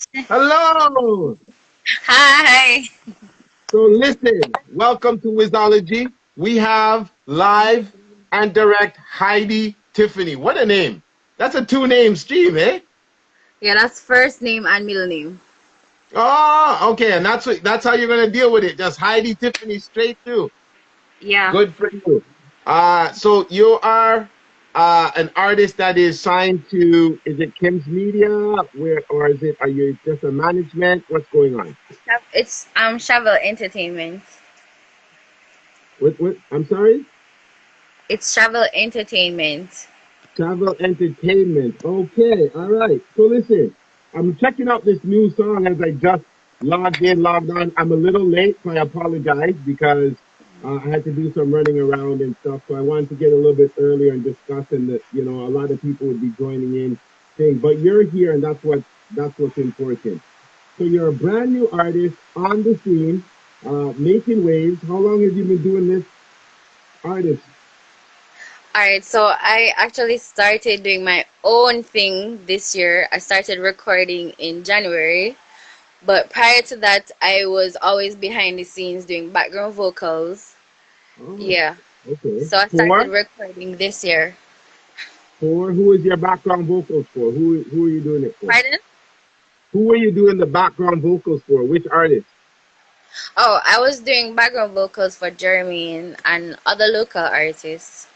Hello. Hi. So listen, welcome to WIZOLOGY. We have live and direct Heidi Tiffany. What a name. That's a two-name stream, eh? Yeah, that's first name and middle name. Oh, okay. And that's how you're gonna deal with it. Just Heidi Tiffany straight through. Yeah. Good for you. So you are an artist that is signed to, is it Kim's Media? Where or is it, are you just a management? What's going on? It's Travel Entertainment. What I'm sorry? It's Travel Entertainment. Travel entertainment. Okay, all right. So listen, I'm checking out this new song as I just logged on. I'm a little late, so I apologize because I had to do some running around and stuff. So I wanted to get a little bit earlier and discuss, and that a lot of people would be joining in. Thing, but you're here, and that's what's important. So you're a brand new artist on the scene, making waves. How long have you been doing this, artist? All right, so I actually started doing my own thing this year. I started recording in January, but prior to that, I was always behind the scenes doing background vocals. Oh, Yeah. okay. So I started Four. recording this year. For who is your background vocals for? Who are you doing it for? Pardon? Who are you doing the background vocals for? Which artist? Oh, I was doing background vocals for Jeremy and other local artists.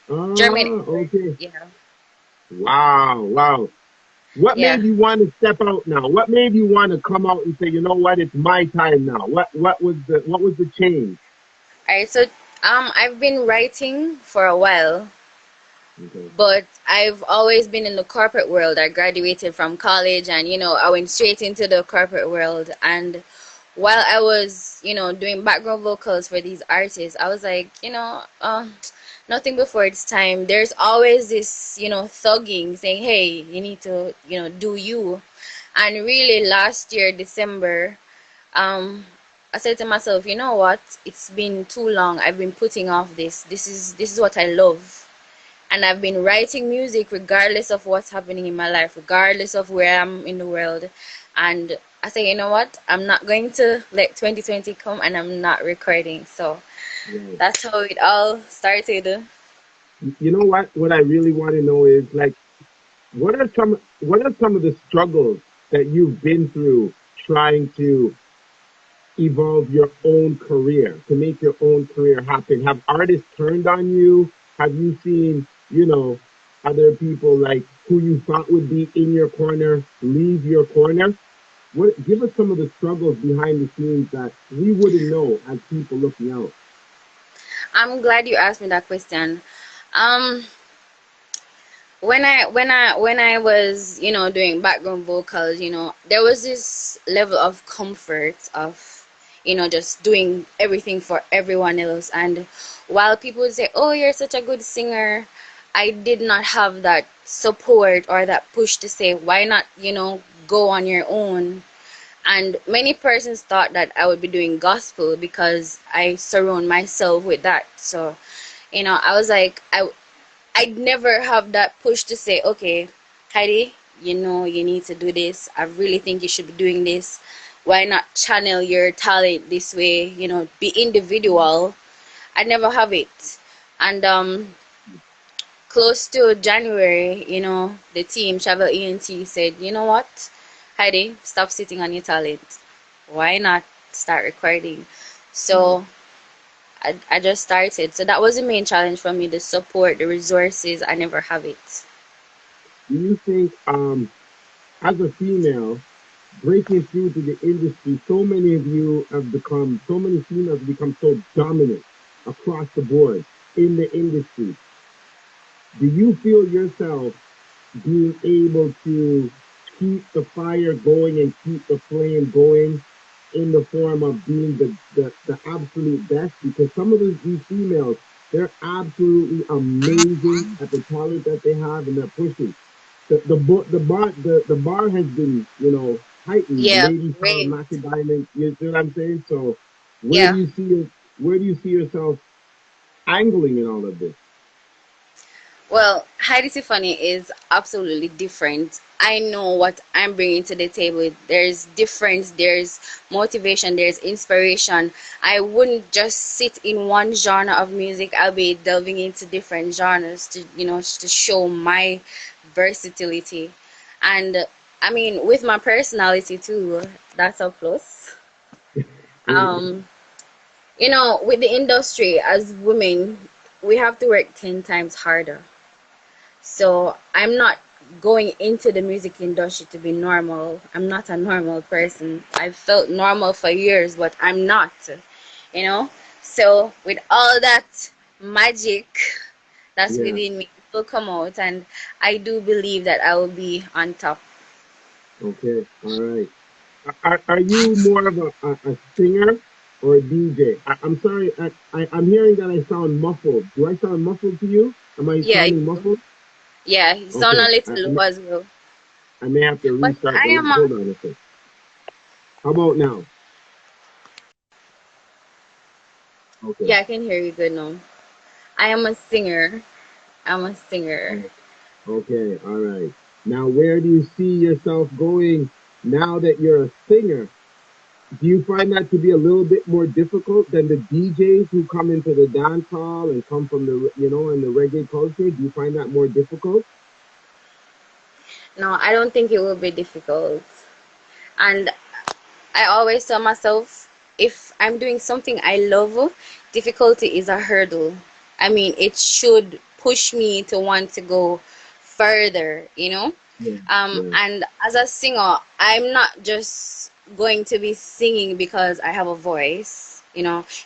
Jermaine, Ah, okay. yeah, Wow, wow. What yeah. made you want to step out now? What made you want to come out and say, you know what, it's my time now? What was the change? All right, so I've been writing for a while, Okay. but I've always been in the corporate world. I graduated from college, and I went straight into the corporate world. And while I was, doing background vocals for these artists, I was like, nothing before it's time. There's always this, thugging saying, hey, you need to, do you. And really, last year, December, um I said to myself, you know what? It's been too long. I've been putting off this. This is what I love. And I've been writing music regardless of what's happening in my life, regardless of where I'm in the world. And I say, you know what? I'm not going to let 2020 come and I'm not recording. So Right. that's how it all started. You know what? What I really want to know is like, what are some of the struggles that you've been through trying to evolve your own career, to make your own career happen? Have artists turned on you? Have you seen, other people like who you thought would be in your corner leave your corner? What give us some of the struggles behind the scenes that we wouldn't know as people looking out? I'm glad you asked me that question. Um, when I was doing background vocals, there was this level of comfort of just doing everything for everyone else. And while people would say, oh, you're such a good singer, I did not have that support or that push to say, why not go on your own. And many persons thought that I would be doing gospel because I surround myself with that. So I was like, I'd never have that push to say, okay, Heidi, you need to do this. I really think you should be doing this. Why not channel your talent this way? Be individual. I never have it. And close to January, the team, Travel ENT, said, you know what, Heidi, stop sitting on your talent. Why not start recording? Right. So I just started. So that was the main challenge for me, the support, the resources. I never have it. Do you think, as a female breaking through to the industry, so many females have become so dominant across the board in the industry. Do you feel yourself being able to keep the fire going and keep the flame going in the form of being the absolute best? Because some of these females, they're absolutely amazing at the talent that they have, and they're pushing. The bar has been, heightened. Yeah, Ladies power, great. Master Diamond. You see what I'm saying? So where do Yeah. you see where do you see yourself angling in all of this? Well, Heidi Tiffany is absolutely different. I know what I'm bringing to the table. There's difference, there's motivation, there's inspiration. I wouldn't just sit in one genre of music. I'll be delving into different genres to, to show my versatility. And I mean, with my personality too, that's a plus. Um, with the industry as women, we have to work 10 times harder. So I'm not going into the music industry to be normal. I'm not a normal person. I've felt normal for years, but I'm not, you know? So with all that magic that's Yeah. within me, it will come out, and I do believe that I will be on top. Okay. All right. Are you more of a singer or a DJ? I'm sorry. I'm hearing that I sound muffled. Do I sound muffled to you? Am I Yeah, sounding muffled? yeah, you sound Okay. a little low as well. I may have to But restart I the. am a, Hold on a sec. How about now? Okay. yeah, I can hear you good now. I am a singer. I'm a singer. Oh, okay. All right. Now, where do you see yourself going now that you're a singer? Do you find that to be a little bit more difficult than the DJs who come into the dance hall and come from in the reggae culture? Do you find that more difficult? No, I don't think it will be difficult. And I always tell myself if I'm doing something I love, difficulty is a hurdle. I mean, it should push me to want to go further. Yeah. Yeah. And as a singer, I'm not just going to be singing because I have a voice.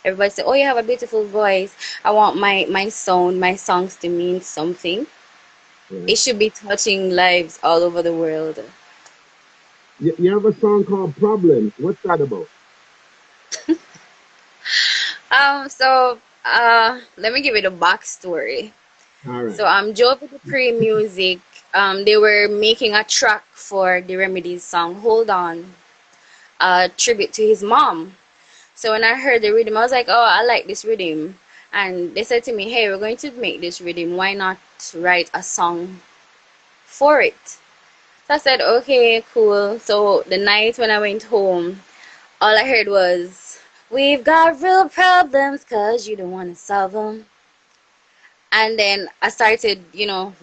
Everybody say, "Oh, you have a beautiful voice." I want my sound, my songs to mean something. Right. It should be touching lives all over the world. You have a song called Problems. What's that about? Let me give you the backstory. All right. So, Joe Pre Music, they were making a track for the Remedies song, Hold On, a tribute to his mom. So, when I heard the rhythm, I was like, oh, I like this rhythm. And they said to me, hey, we're going to make this rhythm. Why not write a song for it? So I said, okay, cool. So, the night when I went home, all I heard was, we've got real problems because you don't want to solve them. And then I started,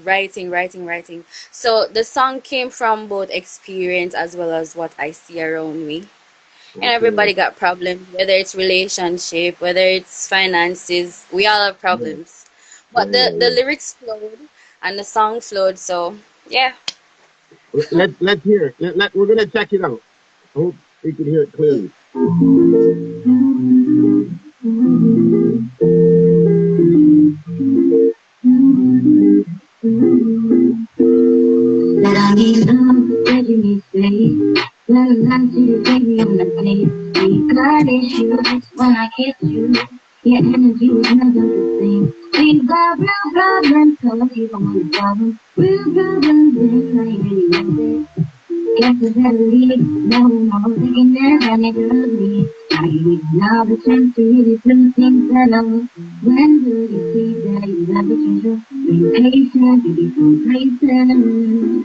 writing, writing, writing. So the song came from both experience as well as what I see around me. And everybody Okay. got problems, whether it's relationship, whether it's finances, we all have Yeah. problems. But Yeah. the, Yeah. the Yeah. lyrics flowed and the song flowed, so yeah. Let's hear it. We're gonna check it out. I hope we can hear it clearly. That I need love, that you need space. Let a lie to you, baby, I'm not safe. We got issues when I kiss you. Your energy is never the same. We've got real problems, cause you don't want a problem. Real problems, and I ain't really know it. Guess I better leave, no more thinking that I never me. I need now the chance to really do things that I want. When will you see that you never change your patient, you be complacent.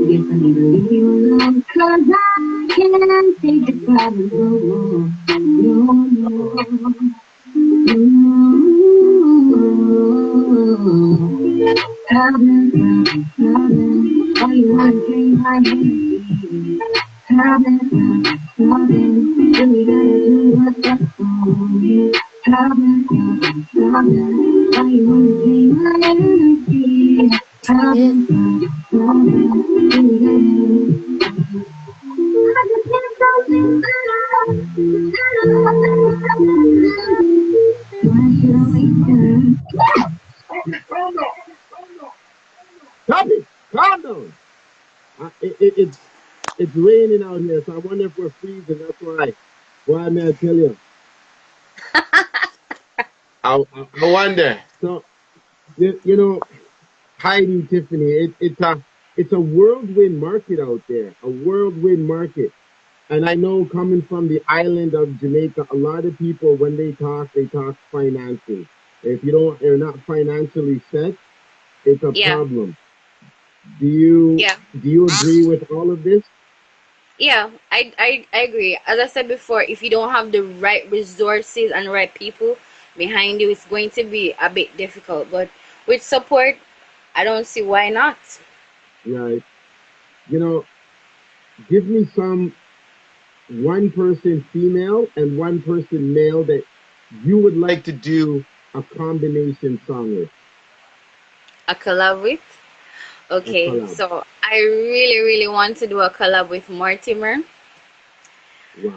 Guess I need to leave you alone, cause I can't take the problems no more. No more. Problems, problems, why you wanna drain my energy? Problems, problems, do we gotta do what's best for you? Problems, problems, why you wanna drain my energy? Problems, problems, do we gotta do? I just can't go to why should I wait there? Stop it! Calm down. It's raining out here, so I wonder if we're freezing. That's why. Why may I tell you? I wonder. So Heidi Tiffany, it's a whirlwind market out there, a whirlwind market. And I know coming from the island of Jamaica, a lot of people when they talk finances. If you're not financially set, It's a Yeah, problem. Do you yeah, do you agree with all of this? yeah. I agree. As I said before, if you don't have the right resources and right people behind you, it's going to be a bit difficult. But with support, I don't see why not. Right. You know, give me some one person female and one person male that you would like to do a combination song with, A collab with. a Okay, collab. so I really, really want to do a collab with Mortimer. Wow.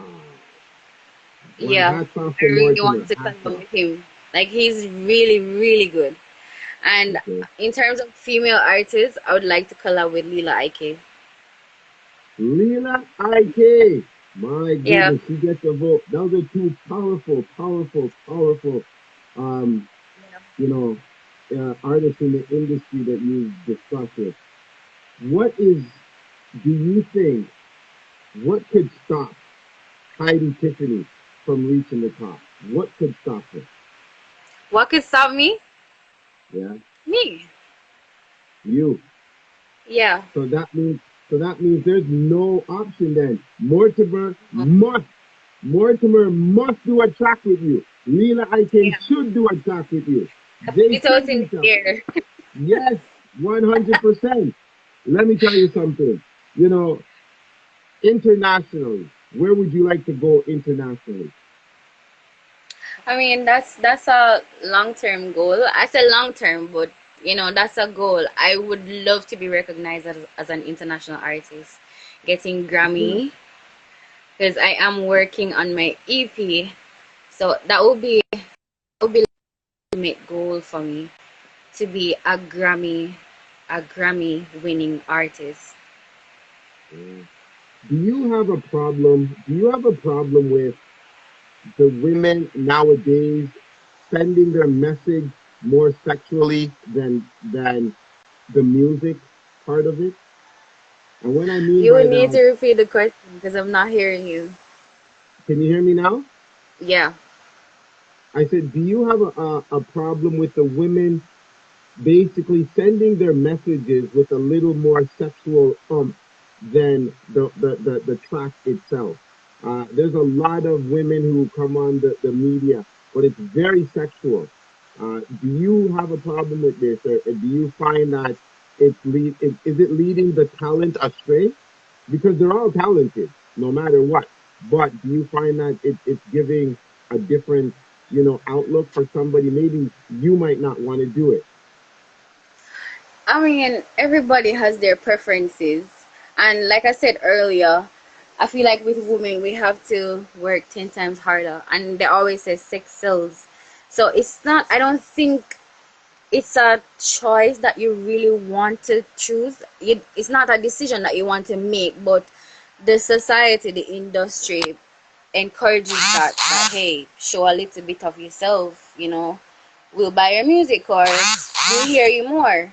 One Yeah, hats off I to really want Mortimer. to Hats collab off. with him. Like he's really, really good. And Okay. in terms of female artists, I would like to collab with Lila Ike. Lila IK. My Yeah, goodness, she gets a vote. Those are two powerful, powerful, powerful, um, you know, artists in the industry that you discussed with. What do you think, what could stop Heidi Tiffany from reaching the top? What could stop her? what could stop me? Yeah, Me. you. Yeah. So that means, there's no option then. Mortimer must do a track with you. Leela Iken Yeah. should do a track with you. I put They it out should in reach the out. air. Yes, 100%. Let me tell you something. You know, internationally, where would you like to go internationally? I mean, that's a long-term goal. I say long-term, but that's a goal. I would love to be recognized as an international artist, getting Yeah. Grammy, because I am working on my EP. So that would be the ultimate goal for me to be a Grammy winning artist. Yeah. Do you have a problem with the women nowadays sending their message more sexually than the music part of it? And what I mean You by would need that, to repeat the question because I'm not hearing you. can you hear me now? Yeah. I said, do you have a problem with the women basically sending their messages with a little more sexual than the track itself? There's a lot of women who come on the media, but it's very sexual. Do you have a problem with this, or do you find that is it leading the talent astray? Because they're all talented, no matter what. But do you find that it's giving a different, outlook for somebody? Maybe you might not want to do it. I mean, everybody has their preferences. And like I said earlier, I feel like with women, we have to work 10 times harder. And they always say sex sells. So I don't think it's a choice that you really want to choose. It's not a decision that you want to make, but the society, the industry encourages that hey, show a little bit of yourself, we'll buy your music or we'll hear you more.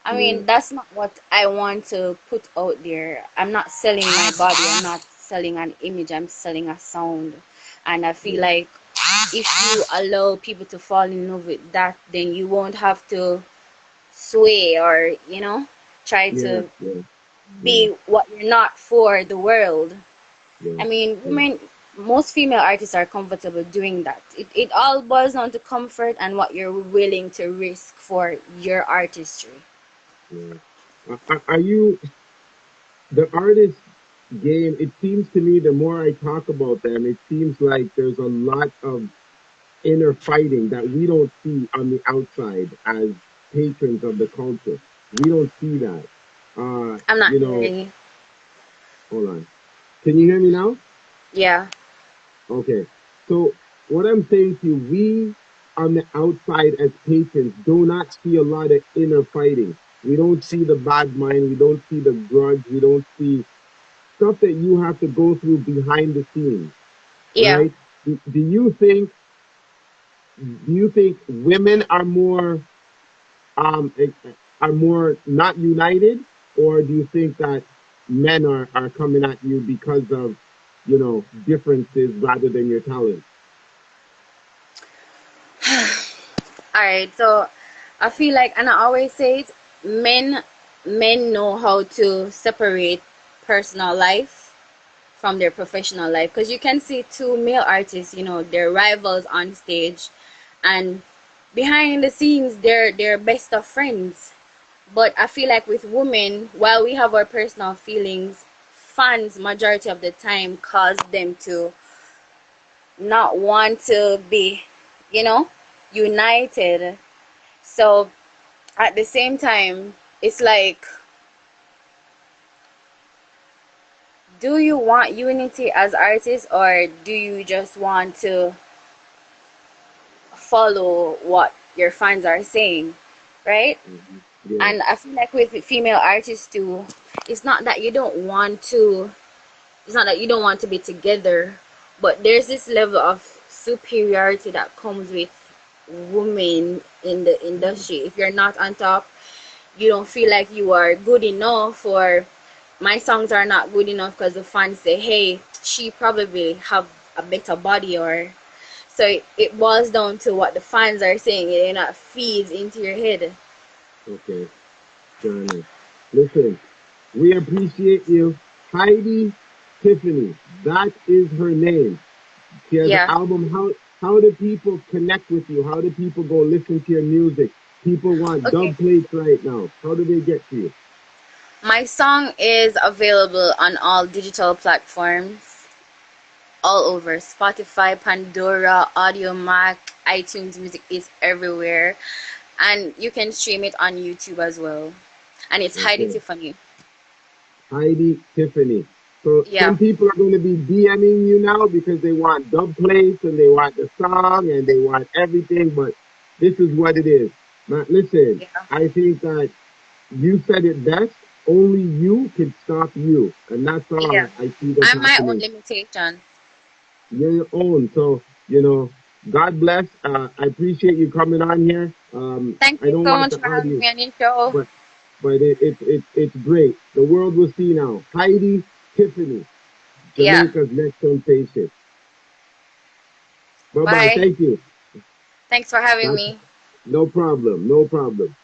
I Yeah, mean, that's not what I want to put out there. I'm not selling my body, I'm not selling an image, I'm selling a sound. And I feel yeah, like if you allow people to fall in love with that, then you won't have to sway or, try yeah, to yeah, yeah, be what you're not for the world. yeah, I mean, yeah, most female artists are comfortable doing that. It all boils down to comfort and what you're willing to risk for your artistry. yeah. Are you the artist game? It seems to me the more I talk about them, it seems like there's a lot of inner fighting that we don't see on the outside as patrons of the culture. We don't see that. Uh, I'm not you know, hearing you. hold on. Can you hear me now? Yeah. Okay. So what I'm saying to you, we on the outside as patrons do not see a lot of inner fighting. We don't see the bad mind. We don't see the grudge. We don't see stuff that you have to go through behind the scenes, Yeah. right? Do you think women um are more not united, or do you think that men are coming at you because of differences rather than your talent? All right. So I feel like, and I always say it, men men know how to separate personal life from their professional life, because you can see two male artists, they're rivals on stage, and behind the scenes they're best of friends. But I feel like with women, while we have our personal feelings, fans majority of the time cause them to not want to be, you know, united. So at the same time, it's like, do you want unity as artists, or do you just want to follow what your fans are saying, right? Yeah. And I feel like with female artists too, it's not that you don't want to, it's not that you don't want to be together, but there's this level of superiority that comes with women in the industry. If you're not on top, you don't feel like you are good enough, or my songs are not good enough because the fans say, hey, she probably have a better body, or so it boils down to what the fans are saying. It not feeds into your head. Okay. Johnny. Listen, we appreciate you. Heidi Tiffany. That is her name. She has an Yeah. album. How do people connect with you? How do people go listen to your music? People want Okay. dub plates right now. How do they get to you? My song is available on all digital platforms, all over Spotify, Pandora, Audio Mac, iTunes Music is everywhere. And you can stream it on YouTube as well. And it's Heidi Okay. Tiffany. Heidi Tiffany. So Yeah. some people are going to be DMing you now because they want dub plates and they want the song and they want everything, but this is what it is. Now, listen, Yeah. I think that you said it best. Only you can stop you. And that's Yeah. all I see that's I'm my own happening. limitation. You're your own. So, you know, God bless. I appreciate you coming on here. Thank I you don't so want much to for having argue, me on your show. but it's great. The world will see now. Heidi Tiffany, Yeah. Jamaica's next sensation. Bye bye. Bye. Thank you. Thanks for having That's me. no problem. No problem.